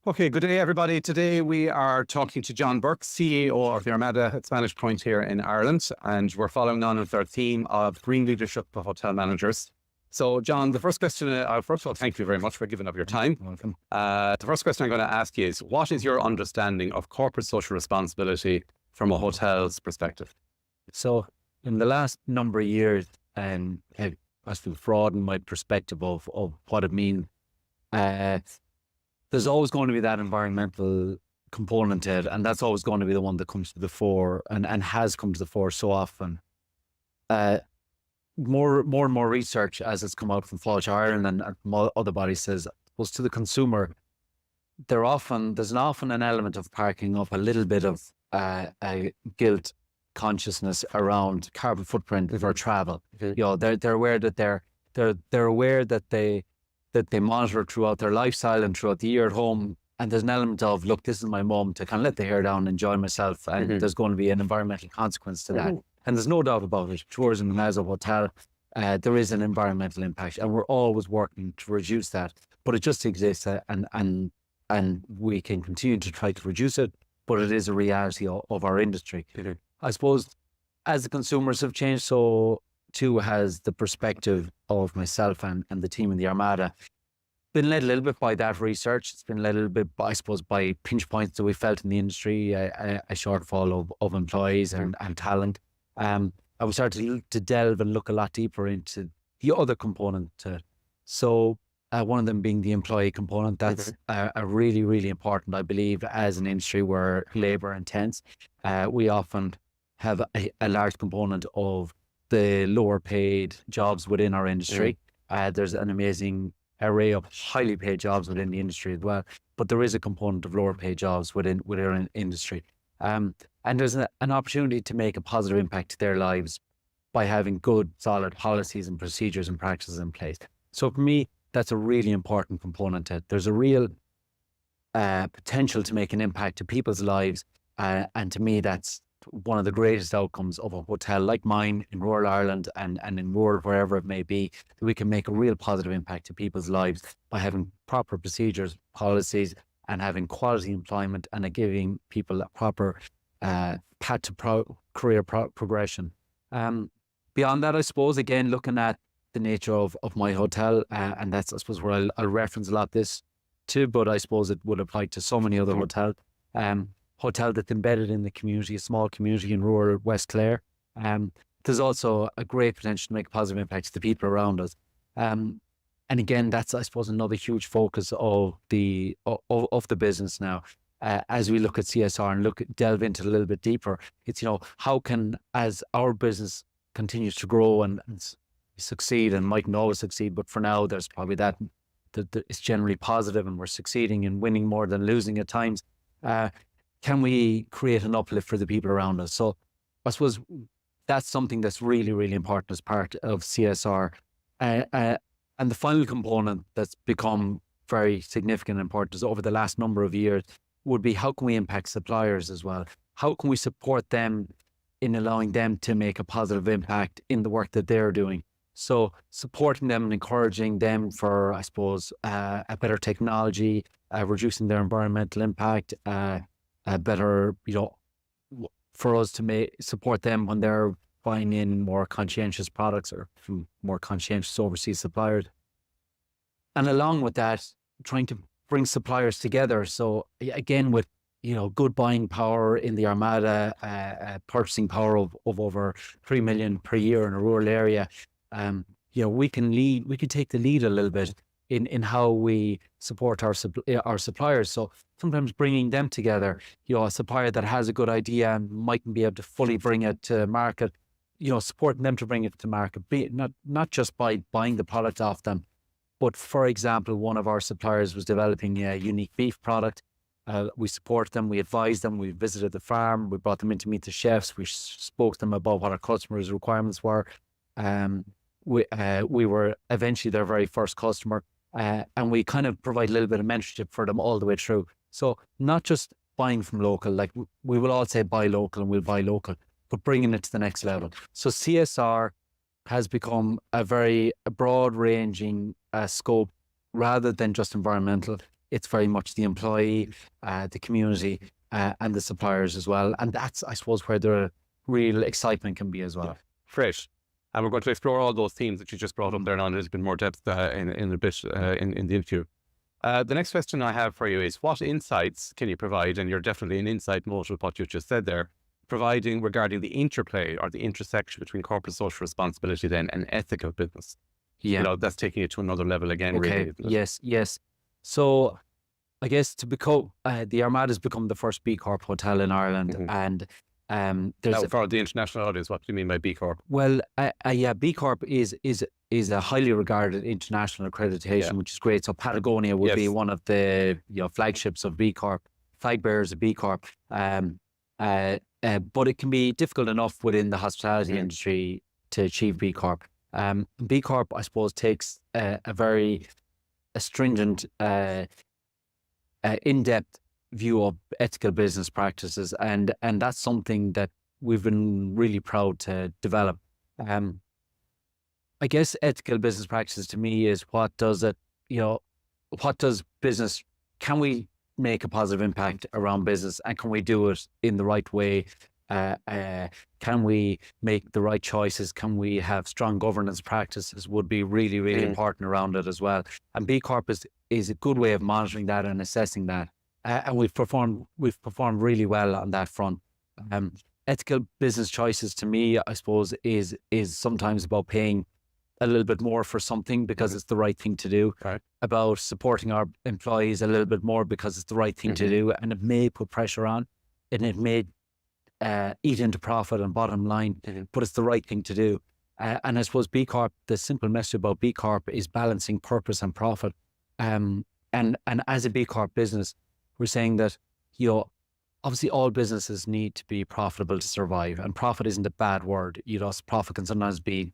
Okay, good day, everybody. Today we are talking to John Burke, CEO of the Armada at Spanish Point here in Ireland, and we're following on with our theme of green leadership for hotel managers. So, John, the first question, first of all, thank you very much for giving up your time. Welcome. The first question I'm going to ask you is, what is your understanding of corporate social responsibility from a hotel's perspective? So, in the last number of years, I've broadened my perspective of what it means. There's always going to be that environmental component to it, and that's always going to be the one that comes to the fore and has come to the fore so often. More and more research as it's come out from Florida Ireland and from other bodies says, well, to the consumer, there's often an element of parking up a little bit of a guilt consciousness around carbon footprint of our travel. You know, they're aware that they're aware that they monitor throughout their lifestyle and throughout the year at home. And there's an element of, look, this is my moment to kind of let the hair down and enjoy myself. And there's going to be an environmental consequence to that. And there's no doubt about it. Tourism and as a hotel, there is an environmental impact, and we're always working to reduce that. But it just exists, and we can continue to try to reduce it. But it is a reality of our industry. I suppose as the consumers have changed, so too has the perspective of myself and the team in the Armada. Been led a little bit by that research. It's been led a little bit, I suppose, by pinch points that we felt in the industry, a shortfall of employees and talent. I was starting to delve and look a lot deeper into the other component to it. So one of them being the employee component. That's a really, really important, I believe, as an industry where labour intense. We often have a large component of the lower paid jobs within our industry. There's an amazing array of highly paid jobs within the industry as well, but there is a component of lower paid jobs within our industry. And there's an opportunity to make a positive impact to their lives by having good, solid policies and procedures and practices in place. So for me, that's a really important component to it. There's a real potential to make an impact to people's lives. And to me, that's one of the greatest outcomes of a hotel like mine in rural Ireland and in rural wherever it may be, that we can make a real positive impact to people's lives by having proper procedures, policies, and having quality employment and giving people a proper path to career progression. Beyond that, I suppose, again, looking at the nature of my hotel, and that's, I suppose, where I'll reference a lot this too, but I suppose it would apply to so many other hotels. Hotel that's embedded in the community, a small community in rural West Clare. There's also a great potential to make a positive impact to the people around us. And again, that's, I suppose, another huge focus of the business now. As we look at CSR and delve into it a little bit deeper, it's, how can, as our business continues to grow and succeed, and mightn't always succeed, but for now, there's probably that it's generally positive and we're succeeding and winning more than losing at times. Can we create an uplift for the people around us? So I suppose that's something that's really, really important as part of CSR. And the final component that's become very significant and important is over the last number of years would be, how can we impact suppliers as well? How can we support them in allowing them to make a positive impact in the work that they're doing? So supporting them and encouraging them for, I suppose, a better technology, reducing their environmental impact, better, for us to support them when they're buying in more conscientious products or from more conscientious overseas suppliers. And along with that, trying to bring suppliers together. So again, with, good buying power in the Armada, purchasing power of over 3 million per year in a rural area, we can take the lead a little bit in how we support our suppliers. So sometimes bringing them together, a supplier that has a good idea and mightn't be able to fully bring it to market, supporting them to bring it to market, not just by buying the product off them, but for example, one of our suppliers was developing a unique beef product. We support them, we advise them, we visited the farm, we brought them in to meet the chefs, we spoke to them about what our customers' requirements were. We were eventually their very first customer. And we kind of provide a little bit of mentorship for them all the way through. So not just buying from local, like we will all say buy local and we'll buy local, but bringing it to the next level. So CSR has become a very broad ranging scope rather than just environmental. It's very much the employee, the community, and the suppliers as well. And that's, I suppose, where the real excitement can be as well. Fresh. And we're going to explore all those themes that you just brought up there now in a little bit more depth in a bit in the interview. The next question I have for you is, what insights can you provide, and you're definitely in insight mode with what you just said there, providing regarding the interplay or the intersection between corporate social responsibility then and ethical business? Yeah. You know, that's taking it to another level again, Okay. really. Isn't it? Yes. So I guess to become, the Armada's become the first B Corp hotel in Ireland. And there's Now, for the international audience, what do you mean by B Corp? well, yeah, B Corp is a highly regarded international accreditation, which is great. So Patagonia would be one of the flagships of B Corp, flag bearers of B Corp. But it can be difficult enough within the hospitality industry to achieve B Corp. B Corp, I suppose, takes a very stringent, in-depth view of ethical business practices, and that's something that we've been really proud to develop. I guess ethical business practices to me is what does business, can we make a positive impact around business, and can we do it in the right way? Can we make the right choices? Can we have strong governance practices would be really, really important around it as well. And B Corp is a good way of monitoring that and assessing that. And we've performed really well on that front. Ethical business choices to me, I suppose, is sometimes about paying a little bit more for something because it's the right thing to do. Right. About supporting our employees a little bit more because it's the right thing to do, and it may put pressure on, and it may eat into profit and bottom line, but it's the right thing to do. And I suppose B Corp, the simple message about B Corp is balancing purpose and profit. And as a B Corp business, we're saying that, obviously all businesses need to be profitable to survive, and profit isn't a bad word. Profit can sometimes be,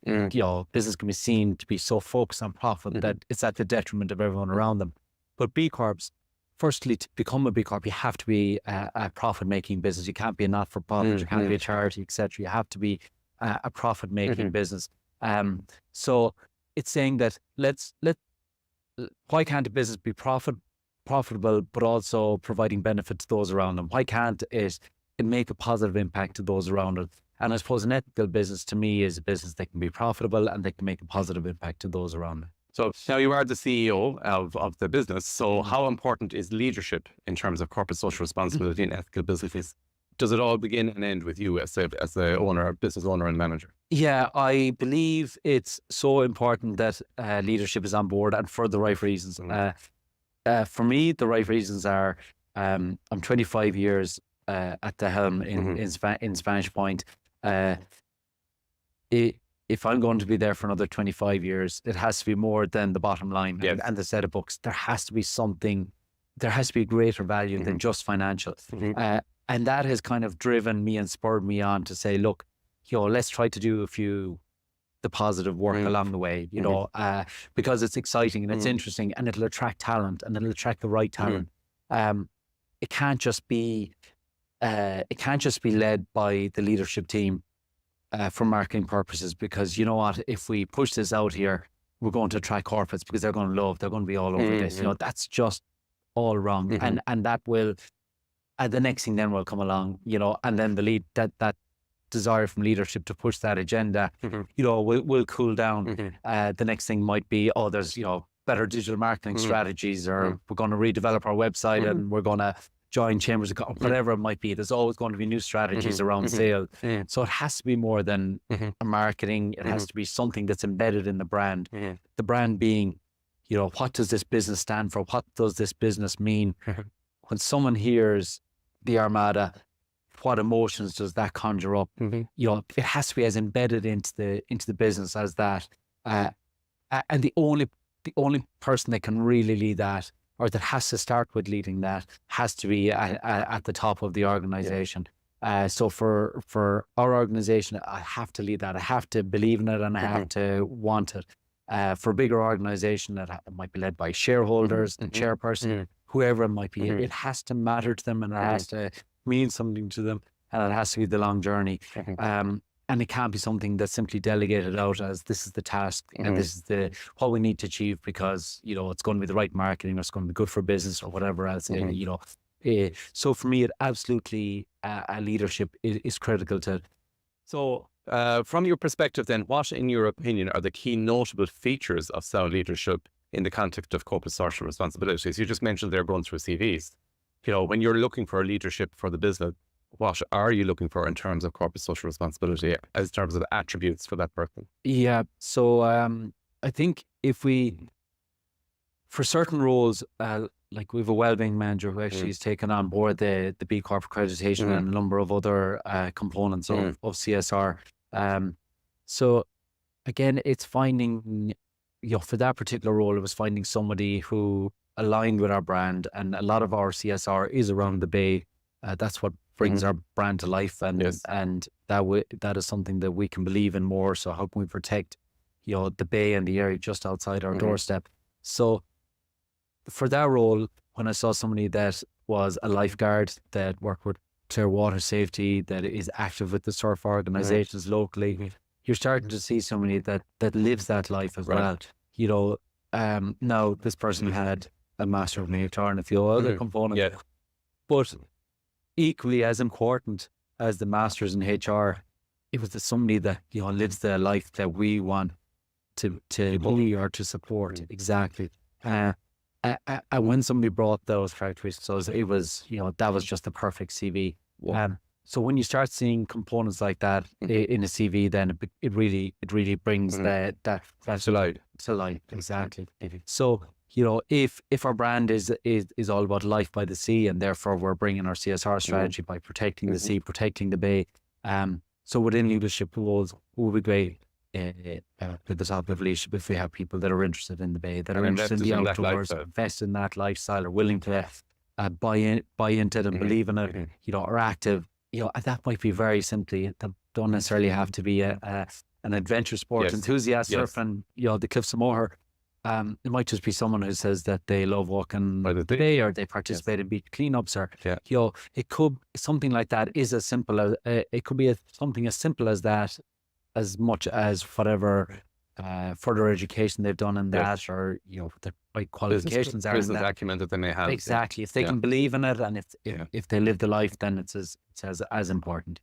business can be seen to be so focused on profit that it's at the detriment of everyone around them. But B Corps, firstly, to become a B Corp, you have to be a profit-making business. You can't be a not-for-profit, you can't be a charity, etc. You have to be a profit-making business. So it's saying that why can't a business be profitable, but also providing benefit to those around them? Why can't it make a positive impact to those around it? And I suppose an ethical business to me is a business that can be profitable and that can make a positive impact to those around them. So now you are the CEO of the business. So how important is leadership in terms of corporate social responsibility and ethical businesses? Does it all begin and end with you as the owner, business owner and manager? Yeah, I believe it's so important that leadership is on board, and for the right reasons. For me, the right reasons are, I'm 25 years at the helm in Spanish Point. If I'm going to be there for another 25 years, it has to be more than the bottom line and the set of books. There has to be something, there has to be greater value than just financial. And that has kind of driven me and spurred me on to say, look, let's try to do the positive work along the way, because it's exciting and it's interesting, and it'll attract talent, and it'll attract the right talent. It can't just be led by the leadership team for marketing purposes, because you know what, if we push this out here, we're going to attract corporates because they're going to be all over this. That's just all wrong. And that will, the next thing then will come along, and then the lead that desire from leadership to push that agenda, will cool down. The next thing might be, there's, better digital marketing strategies, or we're going to redevelop our website and we're going to join chambers of whatever it might be. There's always going to be new strategies around sales. So it has to be more than a marketing. It has to be something that's embedded in the brand. The brand being, what does this business stand for? What does this business mean? When someone hears the Armada, what emotions does that conjure up? It has to be as embedded into the business as that. And the only person that can really lead that, or that has to start with leading that, has to be at the top of the organization. So for our organization, I have to lead that. I have to believe in it, and I have to want it. For a bigger organization that might be led by shareholders, the chairperson, whoever it might be, it has to matter to them, and it has to mean something to them, and it has to be the long journey. And and it can't be something that's simply delegated out as this is the task and this is what we need to achieve because, it's going to be the right marketing or it's going to be good for business or whatever else, so for me, it absolutely, leadership is critical to it. So from your perspective then, what in your opinion are the key notable features of sound leadership in the context of corporate social responsibilities? You just mentioned they're going through CVs. When you're looking for leadership for the business, what are you looking for in terms of corporate social responsibility as terms of attributes for that person? Yeah. So I think for certain roles, like we have a wellbeing manager who actually has taken on board the B Corp accreditation and a number of other components of CSR. So again, it's finding, for that particular role, it was finding somebody who aligned with our brand, and a lot of our CSR is around the Bay. That's what brings our brand to life, and that is something that we can believe in more. So how can we protect, the Bay and the area just outside our doorstep? So for that role, when I saw somebody that was a lifeguard that worked with Clear Water Safety, that is active with the surf organizations locally, you're starting to see somebody that lives that life as well. Now this person had a master of HR and a few other components, but equally as important as the masters in HR, it was somebody that lives the life that we want to be or to support. Exactly. And when somebody brought those characteristics, it was that was just the perfect CV. So when you start seeing components like that in a CV, then it really brings that to light. Exactly. So if our brand is all about life by the sea, and therefore we're bringing our CSR strategy by protecting the sea, protecting the Bay. So within leadership roles, would be great with the top of leadership if we have people that are interested in the Bay, that are interested in the outdoors, invest in that lifestyle, are willing to buy into it and believe in it, are active. And that might be very simply, that don't necessarily have to be an adventure sport enthusiast surfing, the cliffs of Moher. It might just be someone who says that they love walking by the Bay, or they participate in beach cleanups, or it could something like that is as simple as it could be something as simple as that, as much as whatever further education they've done in that, or the right qualifications are in business that acumen that they may have. Exactly. If they can believe in it, and if they live the life, then it's as important.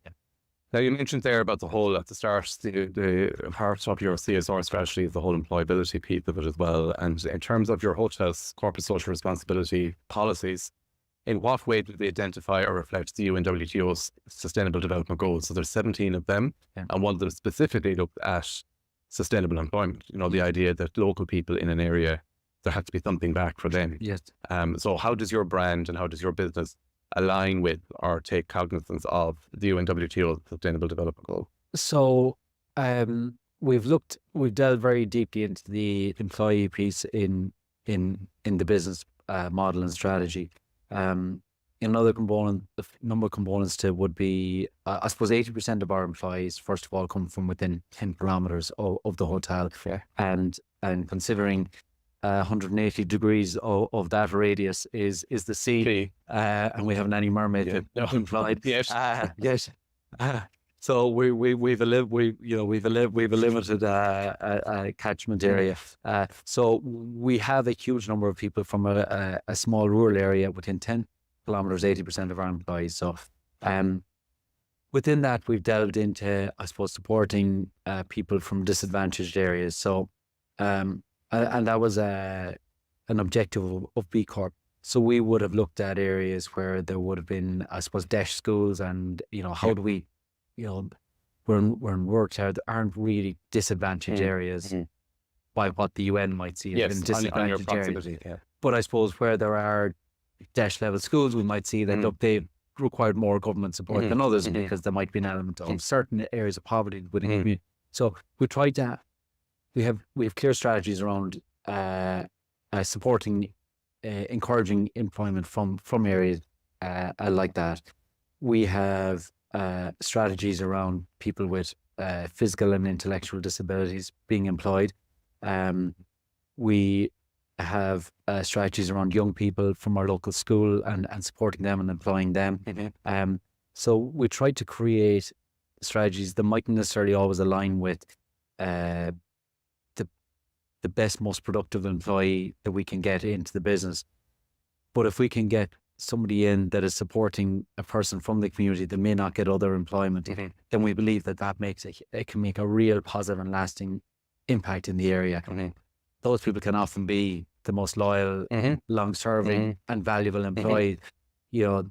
Now, you mentioned there about the whole, at the start, the part of your CSR strategy is the whole employability piece of it as well. And in terms of your hotel's corporate social responsibility policies, in what way do they identify or reflect the UNWTO's sustainable development goals? So there's 17 of them, and one of them specifically looked at sustainable employment. The idea that local people in an area, there has to be something back for them. Yes. So how does your brand and how does your business align with or take cognizance of the UNWTO Sustainable Development Goal? So we've delved very deeply into the employee piece in the business model and strategy. Another component, the number of components to would be, I suppose 80% of our employees, first of all, come from within 10 kilometers of the hotel. And considering 180 degrees of that radius is the sea, and we haven't any mermaid employed. Yes. So we've a limited catchment area. So we have a huge number of people from a small rural area within 10 kilometers, 80% of our employees. So within that, we've delved into, I suppose, supporting people from disadvantaged areas. So and that was an objective of B Corp. So we would have looked at areas where there would have been, I suppose, DESH schools, and how do we, we're in work there that aren't really disadvantaged areas by what the UN might see as disadvantaged areas. But I suppose where there are DESH level schools, we might see that look, they required more government support than others, because there might be an element of certain areas of poverty within the community. So we tried to. We have clear strategies around supporting, encouraging employment from areas like that. We have strategies around people with physical and intellectual disabilities being employed. We have strategies around young people from our local school and supporting them and employing them. So we tried to create strategies that mightn't necessarily always align with the best, most productive employee that we can get into the business. But if we can get somebody in that is supporting a person from the community that may not get other employment, then we believe that makes it can make a real positive and lasting impact in the area. Those people can often be the most loyal, long-serving, and valuable employee. You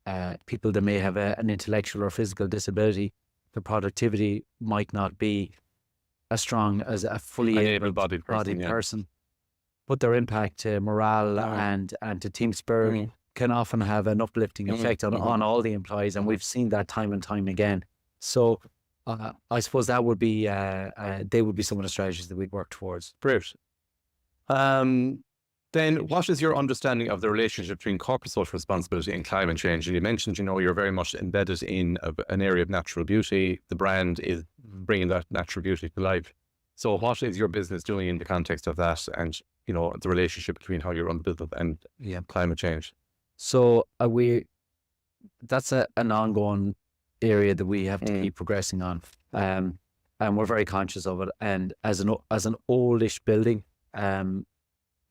know, people that may have an intellectual or physical disability, the productivity might not be as strong as a fully able-bodied person. But their impact to morale and to team spirit can often have an uplifting effect on all the employees, and we've seen that time and time again. So I suppose that would be they would be some of the strategies that we'd work towards. Great. Then what is your understanding of the relationship between corporate social responsibility and climate change? You mentioned, you're very much embedded in an area of natural beauty. The brand is bringing that natural beauty to life. So what is your business doing in the context of that, and, the relationship between how you run the business and climate change? So that's an ongoing area that we have to keep progressing on. And we're very conscious of it. And as an oldish building,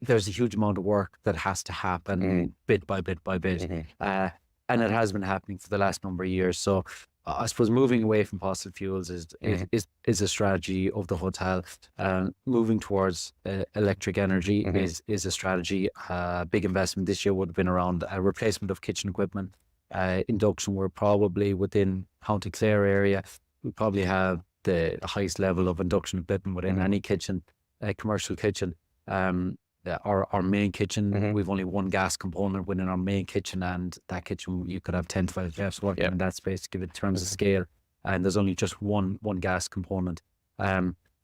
there's a huge amount of work that has to happen bit by bit by bit. And it has been happening for the last number of years. So I suppose moving away from fossil fuels is a strategy of the hotel. Moving towards electric energy is a strategy. Big investment this year would have been around a replacement of kitchen equipment. Induction, we're probably within County Clare area. We probably have the highest level of induction equipment within any kitchen, commercial kitchen. Our main kitchen, we've only one gas component within our main kitchen, and that kitchen you could have 10 to 12 chefs working in that space to give it terms of scale, and there's only just one gas component.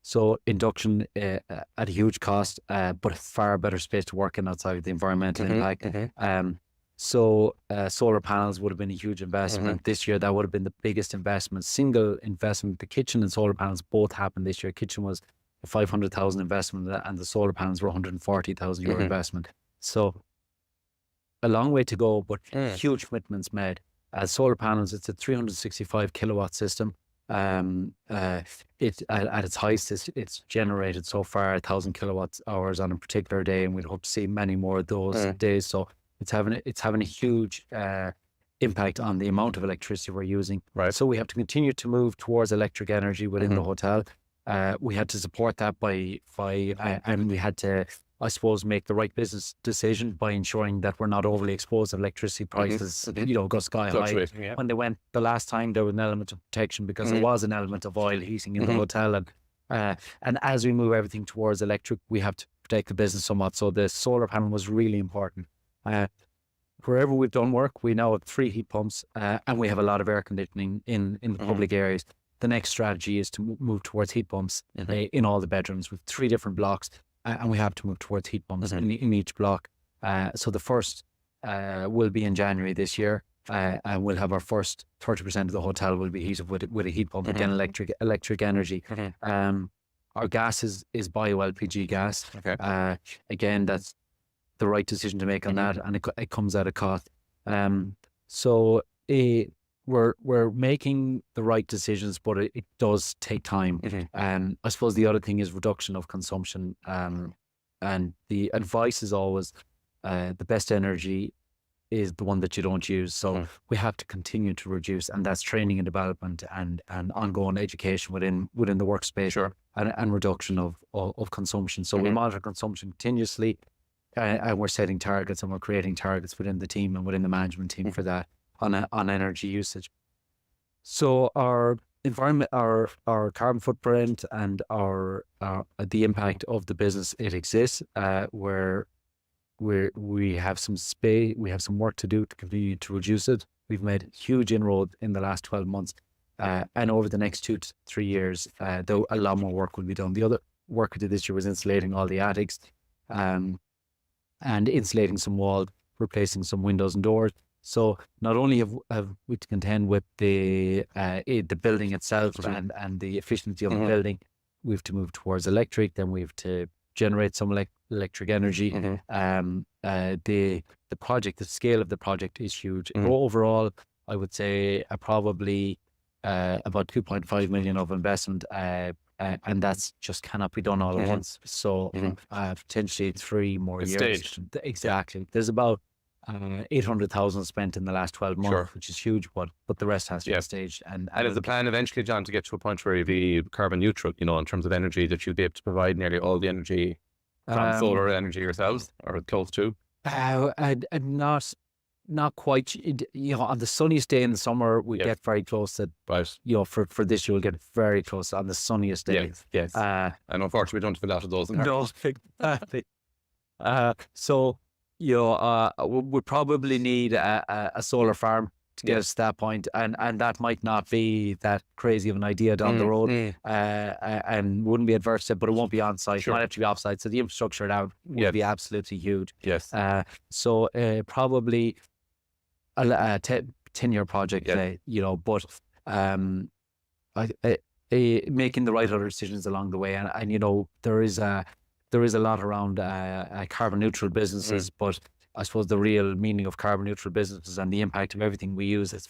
So induction at a huge cost, but a far better space to work in outside of the environmental impact. So solar panels would have been a huge investment this year. That would have been the biggest single investment. The kitchen and solar panels both happened this year. Kitchen was a 500,000 investment, and the solar panels were 140,000 euro investment. So a long way to go, but huge commitments made. Solar panels, it's a 365 kilowatt system. At its highest, it's generated so far 1,000 kilowatt hours on a particular day, and we'd hope to see many more of those days. So it's having a huge impact on the amount of electricity we're using. Right. So we have to continue to move towards electric energy within the hotel. We had to support that and we had to, I suppose, make the right business decision by ensuring that we're not overly exposed to electricity prices, go sky high. When they went the last time, there was an element of protection because there was an element of oil heating in the hotel. And as we move everything towards electric, we have to protect the business somewhat. So the solar panel was really important. Wherever we've done work, we now have 3 heat pumps, and we have a lot of air conditioning in the public areas. The next strategy is to move towards heat pumps in all the bedrooms with 3 different blocks, and we have to move towards heat pumps in each block. So the first will be in January this year, and we'll have our first 30% of the hotel will be heated with a heat pump, again electric energy. Our gas is bio LPG gas. Again, that's the right decision to make on that, and it comes at a cost. So we're making the right decisions, but it does take time. I suppose the other thing is reduction of consumption. And the advice is always the best energy is the one that you don't use. So we have to continue to reduce, and that's training and development and ongoing education within the workspace and reduction of consumption. So we monitor consumption continuously, and we're setting targets, and we're creating targets within the team and within the management team for that. On energy usage. So our environment, our carbon footprint, and the impact of the business, it exists. Where we have some space, we have some work to do to continue to reduce it. We've made huge inroad in the last 12 months, and over the next 2 to 3 years, though a lot more work will be done. The other work we did this year was insulating all the attics, and insulating some walls, replacing some windows and doors. So not only have we to contend with the building itself and the efficiency of the building, we have to move towards electric. Then we have to generate some electric energy. The project, the scale of the project is huge. Overall, I would say probably about 2.5 million of investment, and that's just cannot be done all at once. So potentially 3 more It's years. staged. Exactly. There's about 800,000 spent in the last 12 months, Sure. which is huge, but the rest has to Yeah. be staged. And And is the plan eventually, John, to get to a point where you'd be carbon neutral, you know, in terms of energy, that you'd be able to provide nearly all the energy from solar energy yourselves, or close to? Not quite. You know, on the sunniest day in the summer, we Yes. get very close to, Right. you know, for this, you'll get very close on the sunniest day. Yes. And unfortunately, we don't have a lot of those in Ireland. No, exactly. So, you know, we probably need a solar farm to get us to that point, and that might not be that crazy of an idea down the road, and wouldn't be adverse to it, but it won't be on site. Sure. It might have to be off site, so the infrastructure now would be absolutely huge. Yes. So probably a 10-year project, you know, but making the right other decisions along the way, and you know, there is a lot around carbon neutral businesses, but I suppose the real meaning of carbon neutral businesses and the impact of everything we use, it's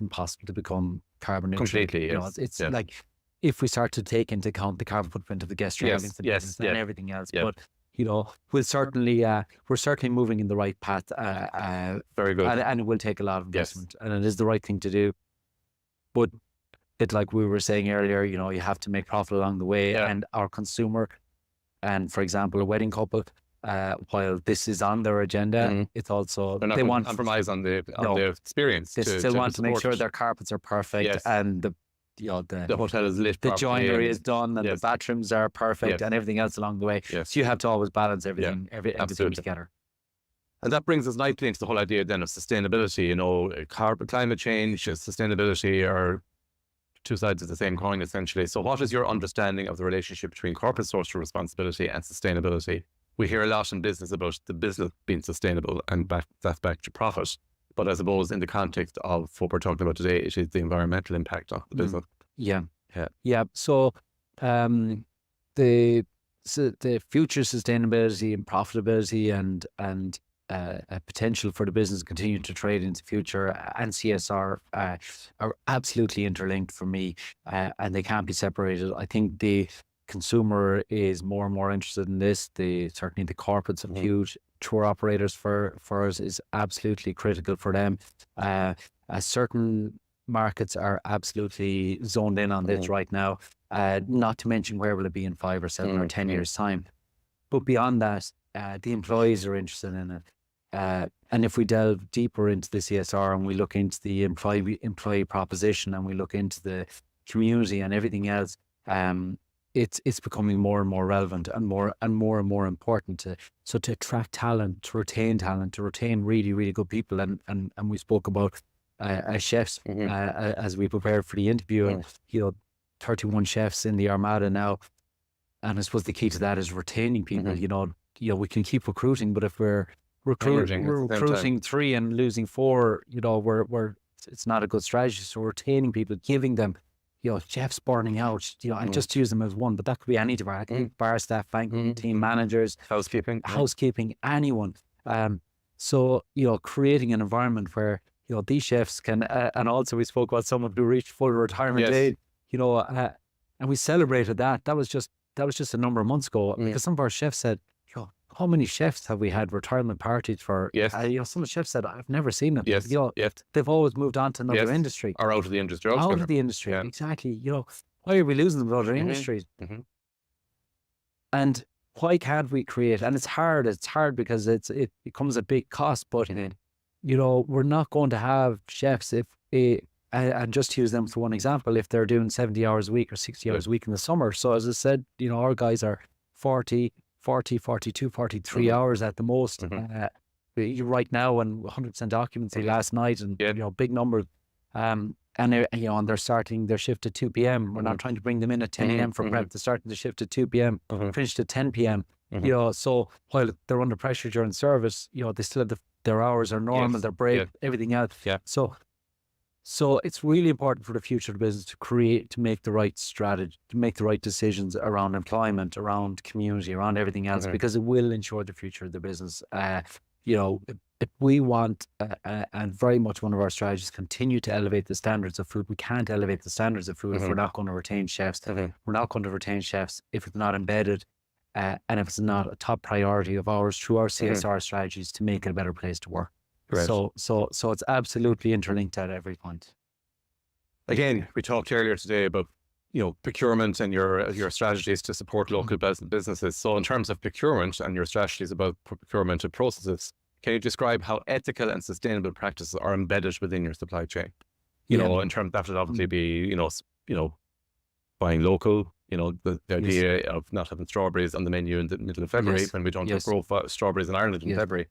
impossible to become carbon neutral. Completely, You know, it's like, if we start to take into account the carbon footprint of the guest travelling and everything else, but you know, we're certainly moving in the right path. Very good. And it will take a lot of investment, and it is the right thing to do. But it, like we were saying earlier, you know, you have to make profit along the way, and our consumer, and for example, a wedding couple, while this is on their agenda, it's also they want to compromise on the experience. They still want to make sure their carpets are perfect, and the hotel is lit, the joinery is done, and the bathrooms are perfect, and everything else along the way. So you have to always balance everything together. And that brings us nicely into the whole idea then of sustainability. You know, climate change, sustainability are two sides of the same coin, essentially. So what is your understanding of the relationship between corporate social responsibility and sustainability? We hear a lot in business about the business being sustainable and that's back to profit. But I suppose in the context of what we're talking about today, it is the environmental impact on the business. Yeah. So the future sustainability and profitability and potential for the business to continue to trade into the future and CSR are absolutely interlinked for me, and they can't be separated. I think the consumer is more and more interested in this. Certainly the corporates are huge. Tour operators for us is absolutely critical for them. Certain markets are absolutely zoned in on this right now. Not to mention, where will it be in 5 or 7 or 10 years' time? But beyond that, the employees are interested in it. And if we delve deeper into the CSR and we look into the employee proposition and we look into the community and everything else, it's becoming more and more relevant and more important to attract talent, to retain really, really good people. And we spoke about chefs as we prepared for the interview, and you know, 31 chefs in the Armada now. And I suppose the key to that is retaining people. You know, we can keep recruiting, but if we're recruiting 3 and losing 4, you know, it's not a good strategy. So retaining people, giving them, you know, chefs burning out, you know, and just use them as one, but that could be any department, bar staff, banking, team managers, housekeeping, anyone. So, you know, creating an environment where, you know, these chefs can, and also we spoke about someone who reached full retirement age, you know, and we celebrated that. That was just a number of months ago, because some of our chefs said, how many chefs have we had retirement parties for? You know, some chefs said, I've never seen them. You know, they've always moved on to another industry. Or out of the industry. Exactly. You know, why are we losing them to other industries? And why can't we create? And it's hard because it becomes a big cost, but you know, we're not going to have chefs and just to use them for one example, if they're doing 70 hours a week or 60 hours a week in the summer. So as I said, you know, our guys are 40, 42, 43 hours at the most. Right now, and 100% occupancy last night, and you know, big numbers. And you know, and they're starting their shift at 2 p.m. We're not trying to bring them in at 10 a.m. for prep. They're starting the shift at 2 p.m. Finished at 10 p.m. You know, so while they're under pressure during service, you know, they still have their hours are normal, their break, everything else. So it's really important for the future of the business to make the right strategy, to make the right decisions around employment, around community, around everything else, because it will ensure the future of the business. You know, if we want, and very much one of our strategies, continue to elevate the standards of food. We can't elevate the standards of food if we're not going to retain chefs. We're not going to retain chefs if it's not embedded, and if it's not a top priority of ours through our CSR strategies to make it a better place to work. Great. So it's absolutely interlinked at every point. Again, we talked earlier today about procurement and your strategies to support local businesses. So in terms of procurement and your strategies about procurement and processes, can you describe how ethical and sustainable practices are embedded within your supply chain? You know, in terms that would obviously be buying local. The idea of not having strawberries on the menu in the middle of February when we don't grow strawberries in Ireland in February.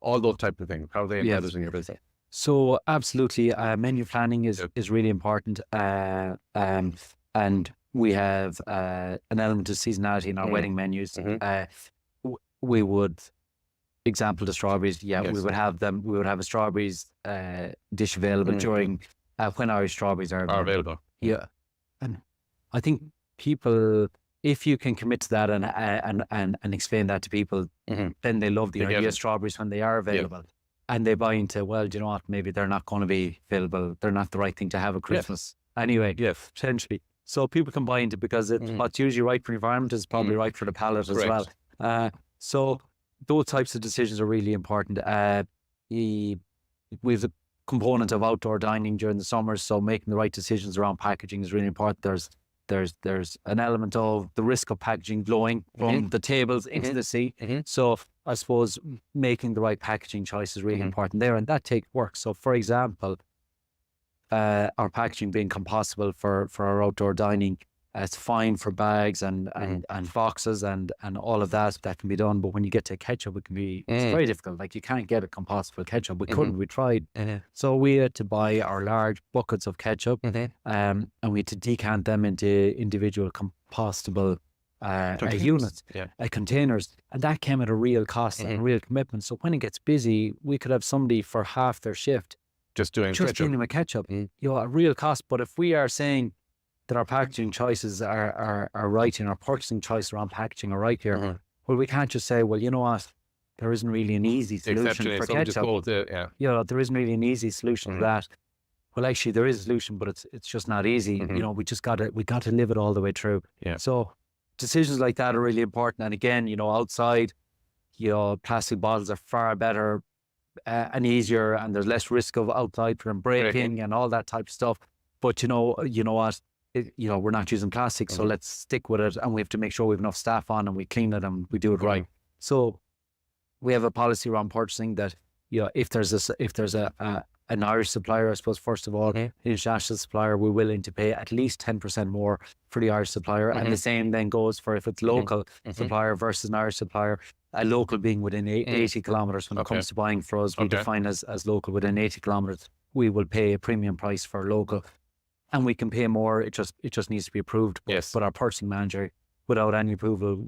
All those types of things. How are they embedded in your business? So absolutely, menu planning is really important, and we have an element of seasonality in our wedding menus. We would, example the strawberries. We would have them. We would have a strawberries dish available during when Irish strawberries are available. Yeah, and I think people, if you can commit to that and explain that to people, then they love the idea of strawberries when they are available. And they buy into, well, do you know what, maybe they're not going to be available. They're not the right thing to have at Christmas. Anyway, potentially. So people can buy into because what's usually right for the environment is probably right for the palate as well. So those types of decisions are really important. We have the component of outdoor dining during the summer, so making the right decisions around packaging is really important. There's an element of the risk of packaging blowing from the tables into the sea. So I suppose making the right packaging choice is really important there, and that takes work. So for example, our packaging being compostable for our outdoor dining, it's fine for bags and boxes and all of that can be done. But when you get to ketchup, it can be it's very difficult. Like, you can't get a compostable ketchup. We couldn't. We tried. So we had to buy our large buckets of ketchup, and we had to decant them into individual compostable units, containers, and that came at a real cost and a real commitment. So when it gets busy, we could have somebody for half their shift just dealing with ketchup. A real cost. But if we are saying that our packaging choices are right and our purchasing choice around packaging are right here, well, we can't just say, well, you know what, there isn't really an easy solution for ketchup. There isn't really an easy solution to that. Well, actually, there is a solution, but it's just not easy. We got to live it all the way through. So decisions like that are really important. And again, outside, plastic bottles are far better and easier, and there's less risk of outside from breaking and all that type of stuff. But you know what? We're not using plastic, so let's stick with it, and we have to make sure we have enough staff on and we clean it and we do it right. So we have a policy around purchasing that if there's an Irish supplier, I suppose, first of all, an international supplier, we're willing to pay at least 10% more for the Irish supplier, and the same then goes for if it's local supplier versus an Irish supplier. A local being within 80 kilometres when it comes to buying for us, we define as local within 80 kilometres. We will pay a premium price for local. And we can pay more. It just needs to be approved. But our purchasing manager, without any approval,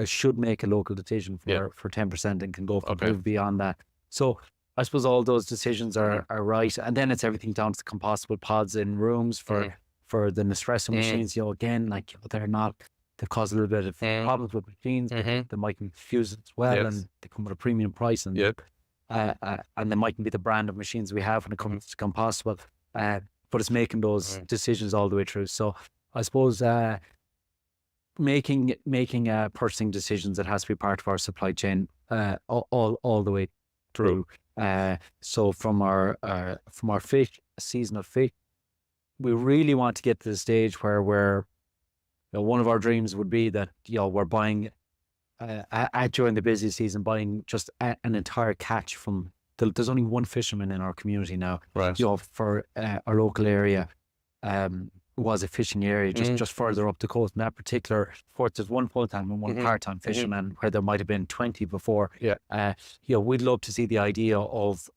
should make a local decision for 10% and can go for beyond that. So I suppose all those decisions are right. And then it's everything down to the compostable pods in rooms for the Nespresso machines. Again, they cause a little bit of problems with machines. They might confuse it as well, and they come at a premium price. And they mightn't be the brand of machines we have when it comes to compostable. But it's making those decisions all the way through. So I suppose making purchasing decisions that has to be part of our supply chain all the way through. So from our fish, seasonal fish, we really want to get to the stage where we're, one of our dreams would be that we're buying during the busy season, buying just an entire catch from. There's only one fisherman in our community now. Right. For our local area, was a fishing area just further up the coast. In that particular port, there's one full-time and one part-time fisherman, where there might have been 20 before. We'd love to see the idea of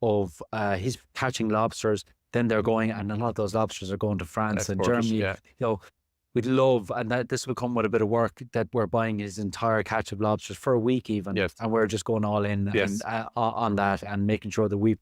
his catching lobsters. Then they're going, and a lot of those lobsters are going to France and Germany. We'd love, and that this will come with a bit of work, that we're buying his entire catch of lobsters for a week even, and we're just going all in on that and making sure that we've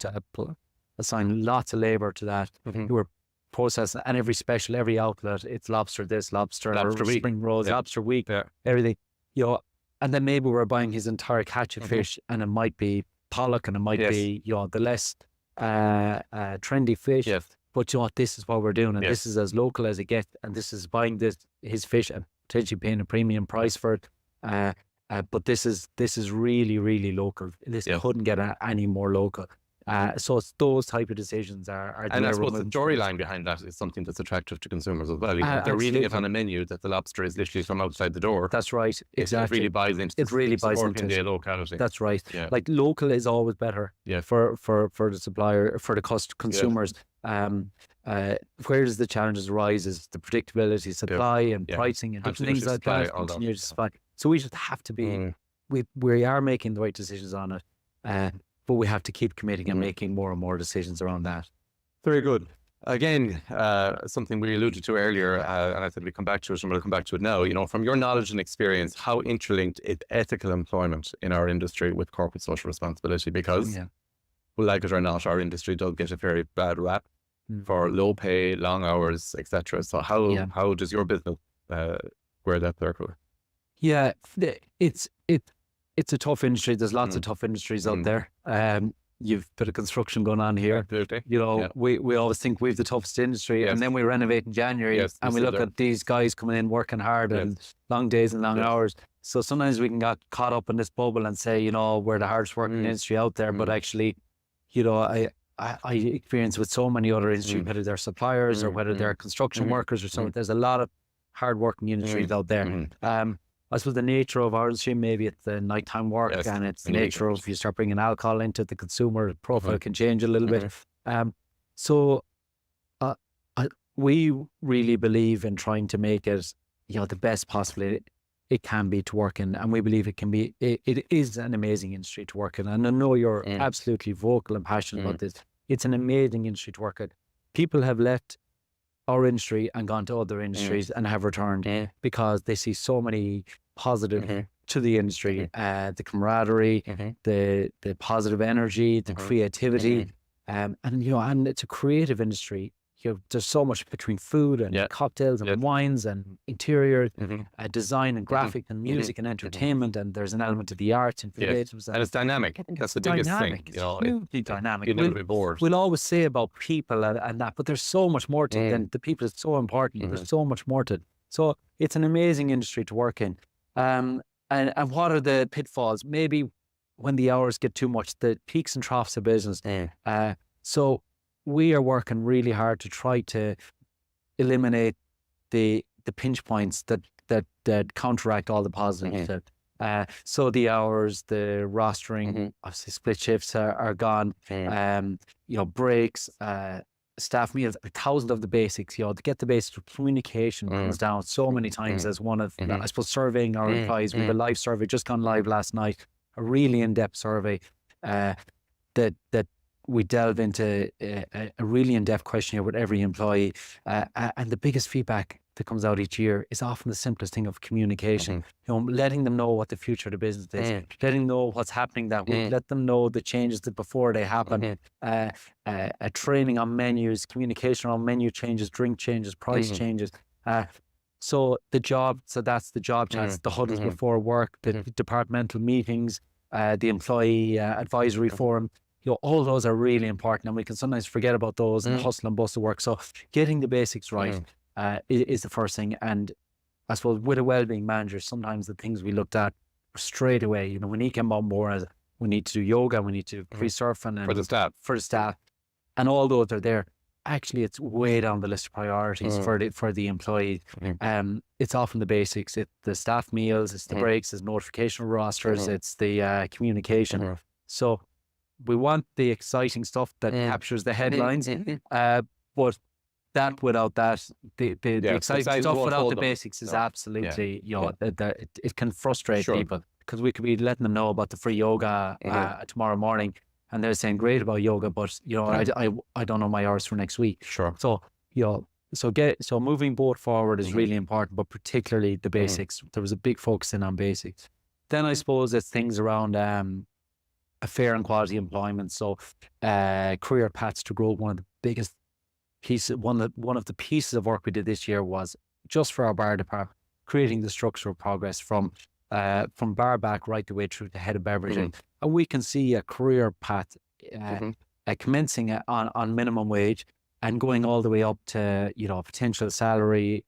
assigned lots of labour to that. We're processing, and every outlet, it's lobster this, lobster week, spring rolls, lobster week, everything. And then maybe we're buying his entire catch of fish, and it might be pollock and it might be, you know, the less trendy fish. Yes. But you know what, this is what we're doing, and Yes. this is as local as it gets, and this is buying his fish and potentially paying a premium price for it. But this is really, really local. This couldn't get any more local. So it's those type of decisions are And I where suppose we're the moving towards. storyline behind that is something that's attractive to consumers as well. You know, they're reading it absolutely. on a menu that the lobster is literally from outside the door. That's right. It Exactly. really buys into It really buys supporting into the it. locality. That's right. Yeah. Like local is always better for the supplier, for the consumers. Where the challenges arise is the predictability, supply and pricing and different things like that. Continue to supply. So we just have to be. We are making the right decisions on it, but we have to keep committing and making more and more decisions around that. Very good. Again, something we alluded to earlier, and I said we'd come back to it, and we'll come back to it now. You know, from your knowledge and experience, how interlinked is ethical employment in our industry with corporate social responsibility? Because, like it or not, our industry does get a very bad rap for low pay, long hours, etc. So how does your business square that circle? Yeah, it's a tough industry. There's lots of tough industries out there. You've a bit of construction going on here. Absolutely. You know, we always think we've the toughest industry, and then we renovate in January, and we look at these guys coming in working hard and long days and long hours. So sometimes we can get caught up in this bubble and say, you know, we're the hardest working industry out there. But actually, you know, I experience with so many other industries, whether they're suppliers or whether they're construction workers or something. There's a lot of hard working industries out there. I suppose the nature of our industry, maybe it's the nighttime work, and it's the nature of, if you start bringing alcohol into the consumer profile can change a little bit. So we really believe in trying to make it, you know, the best possible it can be to work in, and we believe it can be. It is an amazing industry to work in, and I know you're absolutely vocal and passionate about this. It's an amazing industry to work in. People have left our industry and gone to other industries and have returned because they see so many positive to the industry, the camaraderie, the positive energy, the creativity, and you know, and it's a creative industry. You know, there's so much between food and cocktails and wines and interior design and graphic and music and entertainment, and there's an element of the arts and creatives. And it's dynamic. That's the biggest thing. It's You know, hugely dynamic. you'll never be bored. We'll always say about people and that, but there's so much more to it than the people. It's so important. There's so much more to it. So it's an amazing industry to work in. And what are the pitfalls? Maybe when the hours get too much, the peaks and troughs of business. So we are working really hard to try to eliminate the pinch points that counteract all the positives. So the hours, the rostering, obviously split shifts are gone. You know, breaks, staff meals, 1,000 of the basics. You know, to get the basics of communication comes down so many times as one of, I suppose, surveying our employees. We have a live survey just gone live last night, a really in-depth survey that we delve into a really in-depth questionnaire with every employee. And the biggest feedback that comes out each year is often the simplest thing of communication. You know, letting them know what the future of the business is, letting them know what's happening that week, let them know the changes that before they happen, training on menus, communication on menu changes, drink changes, price changes. So that's the job chats, the huddles before work, the departmental meetings, the employee advisory forum. You know, all those are really important, and we can sometimes forget about those and hustle and bustle work. So getting the basics right is the first thing. And I suppose with a wellbeing manager, sometimes the things we looked at straight away, you know, when he came on board, we need to do yoga, we need to do free surfing and for the staff, and all those are there. Actually, it's way down the list of priorities for the employee. It's often the basics. It's the staff meals, it's the breaks, it's notification rosters, it's the communication. So we want the exciting stuff that captures the headlines, but without that, the exciting stuff without the basics is absolutely, you know, it can frustrate people, because we could be letting them know about the free yoga tomorrow morning, and they're saying great about yoga, but you know, I don't know my hours for next week. So you know, so moving both forward is really important, but particularly the basics. There was a big focus in on basics. Then I suppose it's things around a fair and quality employment. So career paths to grow. One of the biggest pieces, one of the pieces of work we did this year was just for our bar department, creating the structural progress from from bar back right the way through to head of beveraging. And we can see a career path commencing on minimum wage and going all the way up to, potential salary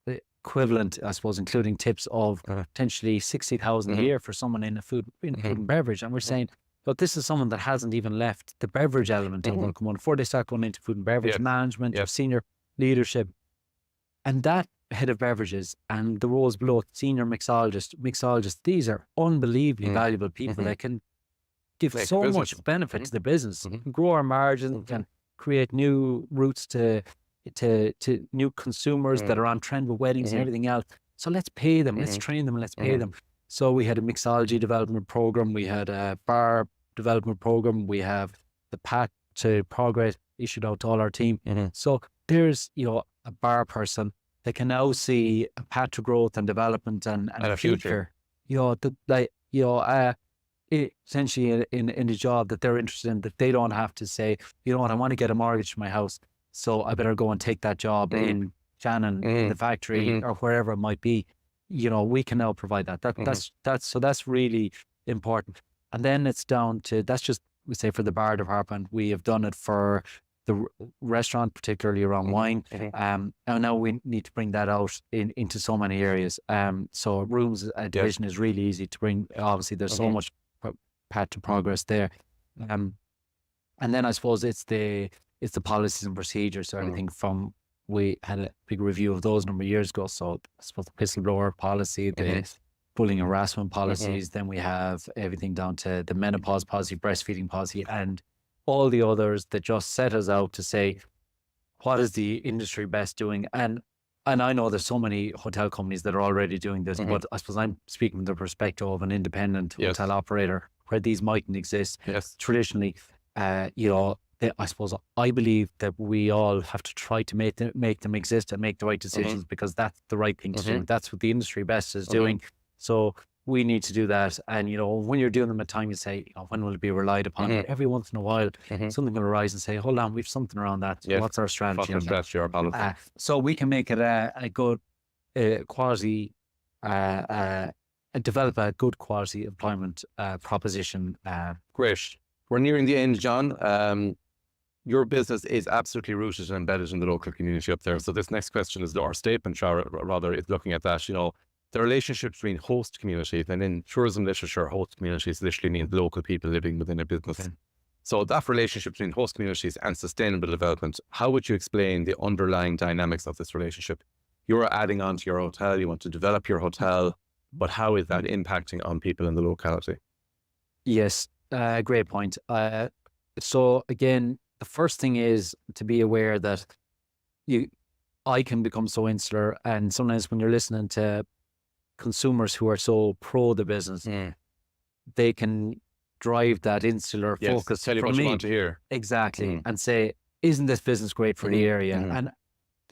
equivalent, I suppose, including tips of potentially 60,000 a year for someone in food and beverage. And we're saying, but this is someone that hasn't even left the beverage element of come on before they start going into food and beverage management or senior leadership. And that head of beverages and the roles below, senior mixologist, these are unbelievably valuable people that can give so much benefit to the business, grow our margins, can create new routes to new consumers that are on trend with weddings and everything else. So let's pay them, let's train them, and let's pay them. So we had a mixology development program, we had a bar development program, we have the path to progress issued out to all our team. So there's, a bar person that can now see a path to growth and development and a future. Essentially in the job that they're interested in, that they don't have to say, you know what, I want to get a mortgage for my house, so I better go and take that job in Shannon, in the factory or wherever it might be. We can now provide that. That's really important. And then it's down to, that's just, we say, for the bar department. We have done it for the restaurant, particularly around wine. And now we need to bring that out into so many areas. So rooms division is really easy to bring. Obviously, there's so much path to progress there. And then I suppose it's the policies and procedures. So everything from, we had a big review of those a number of years ago. So I suppose the whistleblower policy, the bullying and harassment policies. Then we have everything down to the menopause policy, breastfeeding policy, and all the others that just set us out to say, what is the industry best doing? And I know there's so many hotel companies that are already doing this, but I suppose I'm speaking from the perspective of an independent hotel operator where these mightn't exist. Traditionally, I believe that we all have to try to make them exist and make the right decisions, because that's the right thing to do. That's what the industry best is doing. So we need to do that. And, when you're doing them at time, you say, when will it be relied upon? But every once in a while, something will arise and say, hold on, we've something around that. What's our strategy? What's our strategy or policy? So we can make it a good quality, develop a good quality employment proposition. Great. We're nearing the end, John. Your business is absolutely rooted and embedded in the local community up there. So this next question is, our statement, rather, is looking at that, the relationship between host communities, and in tourism literature, host communities literally means local people living within a business. So that relationship between host communities and sustainable development, how would you explain the underlying dynamics of this relationship? You're adding on to your hotel, you want to develop your hotel, but how is that impacting on people in the locality? Yes, great point. So again, the first thing is to be aware that I can become so insular, and sometimes when you're listening to consumers who are so pro the business, they can drive that insular focus. Tell you from what me. You want to hear. Exactly. And say, isn't this business great for the area? And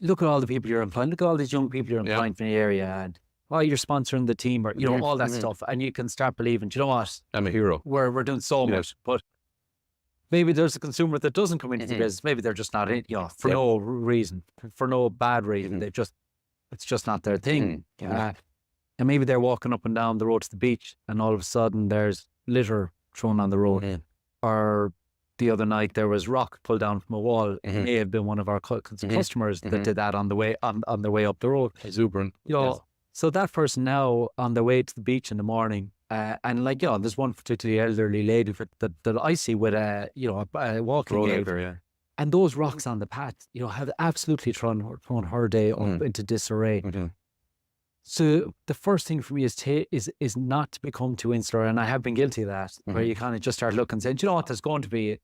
look at all the people you're employing. Look at all these young people you're employing from the area. And you're sponsoring the team, or all that stuff. And you can start believing, do you know what? I'm a hero. We're doing so much. But maybe there's a consumer that doesn't come into the business. Maybe they're just not in, for no reason, for no bad reason. It's just not their thing. And maybe they're walking up and down the road to the beach, and all of a sudden there's litter thrown on the road. Or the other night there was rock pulled down from a wall. It may have been one of our customers that did that on the way on their way up the road. Exuberant. So that person now on their way to the beach in the morning, and there's one particularly elderly lady that I see with a walking aid, and those rocks on the path, have absolutely thrown her day up into disarray. So the first thing for me is not to become too insular, and I have been guilty of that, where you kind of just start looking and saying, do you know what, there's going to be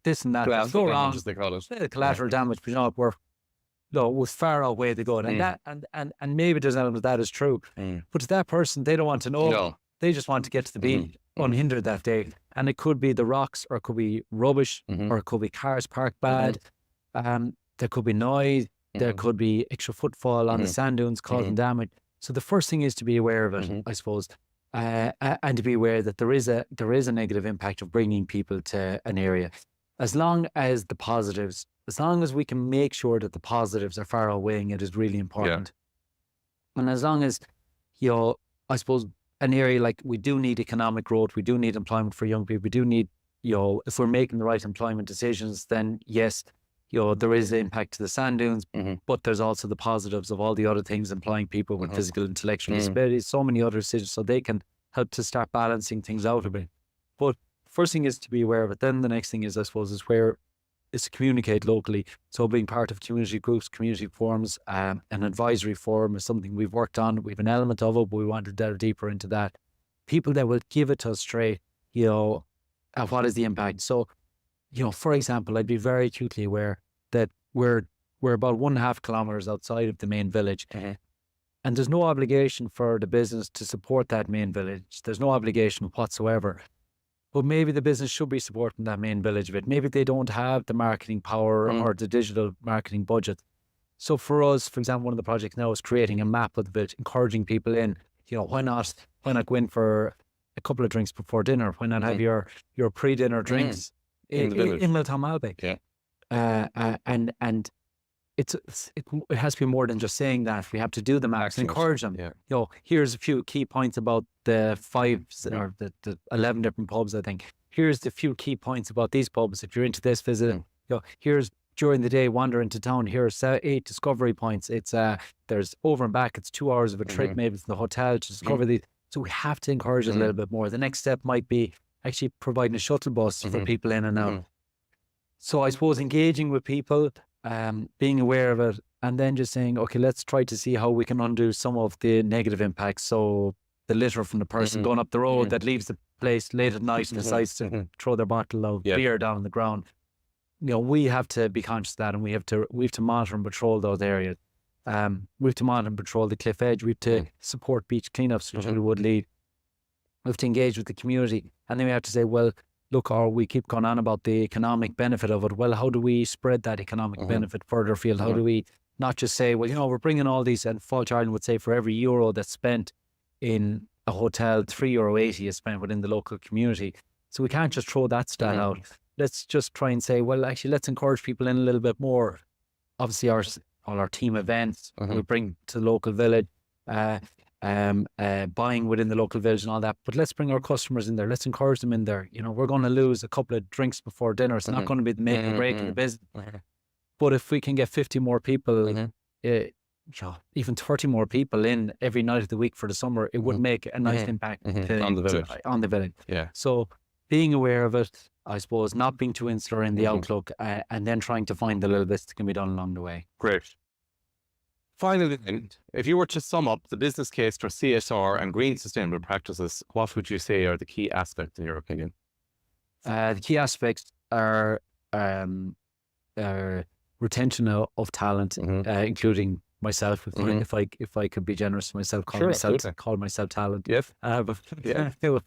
this and that. Collateral go damage, wrong. as they call it. Collateral damage, but we're far away to go. And that and maybe there's an element of that is true. But to that person, they don't want to know. No. They just want to get to the beach unhindered that day. And it could be the rocks, or it could be rubbish, or it could be cars parked bad. There could be noise. There could be extra footfall on the sand dunes causing damage. So the first thing is to be aware of it, I suppose, and to be aware that there is a negative impact of bringing people to an area. As long as we can make sure that the positives are far outweighing it, is really important. And as long as, I suppose, an area like we do need economic growth, we do need employment for young people, we do need, if we're making the right employment decisions, then yes, there is the impact to the sand dunes, but there's also the positives of all the other things, employing people with physical, intellectual disabilities, so many other decisions, so they can help to start balancing things out a bit. But first thing is to be aware of it. Then the next thing is, I suppose, is to communicate locally. So being part of community groups, community forums, an advisory forum is something we've worked on. We have an element of it, but we want to delve deeper into that. People that will give it to us straight, what is the impact? So, for example, I'd be very acutely aware that we're about 1.5 kilometers outside of the main village. And there's no obligation for the business to support that main village. There's no obligation whatsoever. But maybe the business should be supporting that main village a bit. Maybe they don't have the marketing power or the digital marketing budget. So for us, for example, one of the projects now is creating a map of the village, encouraging people in. Why not go in for a couple of drinks before dinner? Why not have your pre-dinner drinks in Miltown-Malbec? Yeah. And it has to be more than just saying that. We have to do the maps and encourage them. Yeah. Here's a few key points about the 5 or the 11 different pubs, I think. Here's the few key points about these pubs. If you're into this, visit. Here's during the day, wander into town. Here's 8 discovery points. It's there's over and back. It's 2 hours of a trip, maybe to the hotel to discover these. So we have to encourage it a little bit more. The next step might be actually providing a shuttle bus for people in and out. So I suppose engaging with people, being aware of it, and then just saying, okay, let's try to see how we can undo some of the negative impacts. So the litter from the person going up the road that leaves the place late at night and decides to throw their bottle of beer down on the ground. We have to be conscious of that, and we have to monitor and patrol those areas. We have to monitor and patrol the cliff edge. We have to support beach cleanups, which we would lead. We have to engage with the community, and then we have to say, well, look, or we keep going on about the economic benefit of it. Well, how do we spread that economic benefit further afield? How do we not just say, well, we're bringing all these, and Fáilte Ireland would say for every euro that's spent in a hotel, €3.80 is spent within the local community. So we can't just throw that stat out. Let's just try and say, well, actually, let's encourage people in a little bit more. Obviously, all our team events we bring to the local village, buying within the local village and all that. But let's bring our customers in there. Let's encourage them in there. We're going to lose a couple of drinks before dinner. It's not going to be the make or break of the business. But if we can get 50 more people, even 30 more people in every night of the week for the summer, it would make a nice impact on the village. On the village. Yeah. So being aware of it, I suppose, not being too insular in the outlook, and then trying to find the little bits that can be done along the way. Great. Finally, then, if you were to sum up the business case for CSR and green sustainable practices, what would you say are the key aspects in your opinion? The key aspects are retention of talent, including myself. If I could be generous to myself, call myself talent. Yes. We'll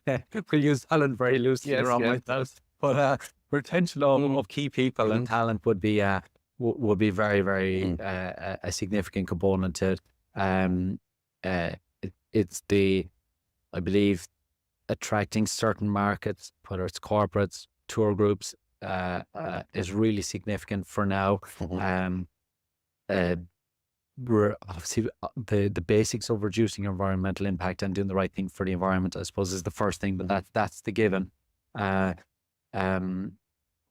use talent very loosely around myself. But retention of key people and talent would be very, very a significant component to it. It's I believe, attracting certain markets, whether it's corporates, tour groups, is really significant for now. We're obviously the basics of reducing environmental impact and doing the right thing for the environment, I suppose, is the first thing, but that's the given.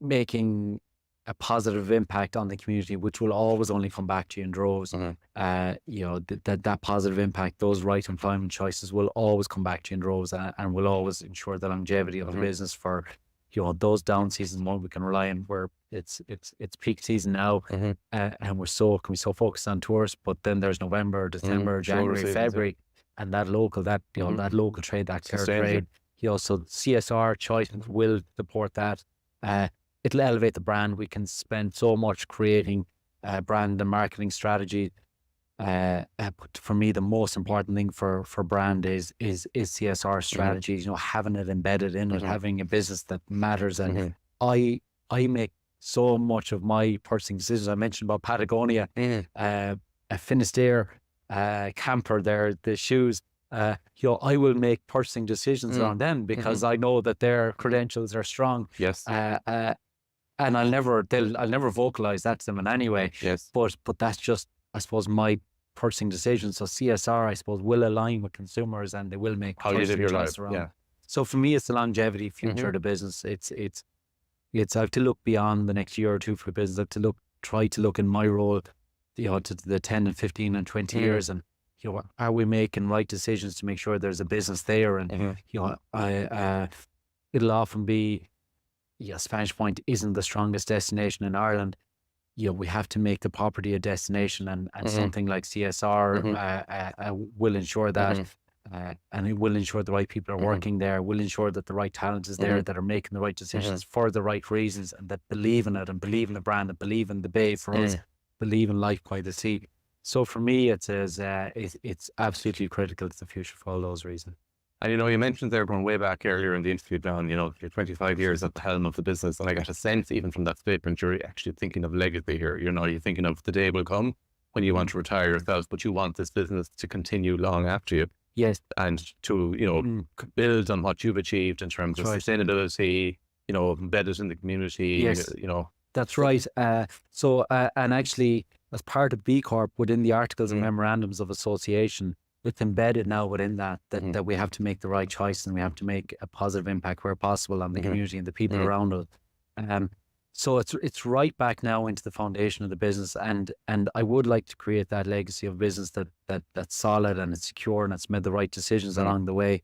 Making a positive impact on the community, which will always only come back to you in droves. That positive impact, those right employment choices will always come back to you in droves, and will always ensure the longevity of the business for those down seasons when we can rely on, where it's peak season now, and can be so focused on tourists. But then there's November, December, January, February, and that local that local trade, that care trade. So CSR choices will support that. It'll elevate the brand. We can spend so much creating brand and marketing strategy. But for me, the most important thing for brand is CSR strategies. Having it embedded in it, having a business that matters. And I make so much of my purchasing decisions. I mentioned about Patagonia, a Finisterre, camper there, the shoes. I will make purchasing decisions on them because I know that their credentials are strong. Yes. And I'll never vocalize that to them in any way. Yes. But that's just, I suppose, my purchasing decisions. So CSR, I suppose, will align with consumers and they will make How you live purchasing your choices life. around. Yeah. So for me, it's the longevity future of the business. I have to look beyond the next year or two for the business. I have to try to look in my role, to the 10 and 15 and 20 years, and are we making right decisions to make sure there's a business there? And it'll often be, Spanish Point isn't the strongest destination in Ireland. We have to make the property a destination, and something like CSR will ensure that. And it will ensure the right people are working there, will ensure that the right talent is there, that are making the right decisions for the right reasons, and that believe in it and believe in the brand and believe in the bay for us, believe in life by the sea. So for me, it's absolutely critical to the future for all those reasons. And you mentioned there going way back earlier in the interview, John, you're 25 years at the helm of the business, and I got a sense even from that statement, you're actually thinking of legacy here. You're thinking of the day will come when you want to retire yourself, but you want this business to continue long after you. Yes. And to, build on what you've achieved in terms of sustainability, embedded in the community. Yes. That's right. And actually, as part of B Corp, within the Articles and Memorandums of Association, it's embedded now within that we have to make the right choice and we have to make a positive impact where possible on the community and the people around us. So it's right back now into the foundation of the business, and I would like to create that legacy of business that's solid and it's secure and it's made the right decisions along the way.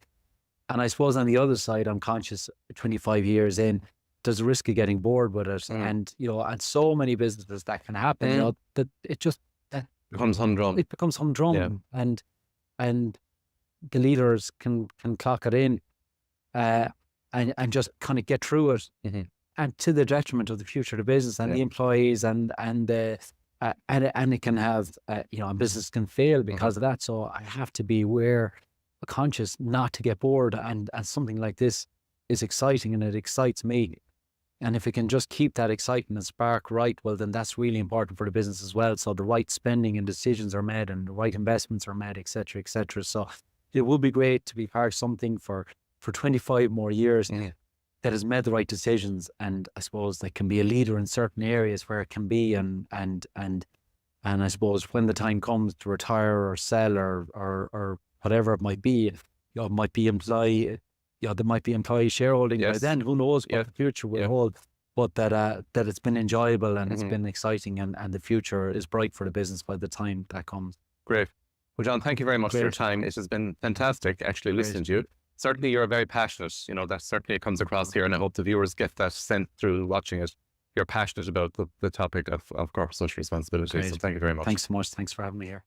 And I suppose on the other side, I'm conscious 25 years in, there's a risk of getting bored with it, and and so many businesses that can happen. That it just becomes humdrum. It becomes humdrum, and the leaders can clock it in, and just kind of get through it. And to the detriment of the future of the business and the employees, and it can have a business can fail because of that. So I have to be conscious not to get bored, and something like this is exciting and it excites me. And if it can just keep that excitement and spark right, well, then that's really important for the business as well. So the right spending and decisions are made and the right investments are made, et cetera, et cetera. So it would be great to be part of something for 25 more years that has made the right decisions, and I suppose that can be a leader in certain areas where it can be, and I suppose when the time comes to retire or sell or whatever it might be, it might be there might be employee shareholding by then. Who knows what the future will hold? But that it's been enjoyable and it's been exciting, and the future is bright for the business by the time that comes. Great. Well, John, thank you very much for your time. It has been fantastic actually listening to you. Certainly you're very passionate, that certainly comes across here, and I hope the viewers get that sense through watching it. You're passionate about the topic of corporate social responsibility. So thank you very much. Thanks so much. Thanks for having me here.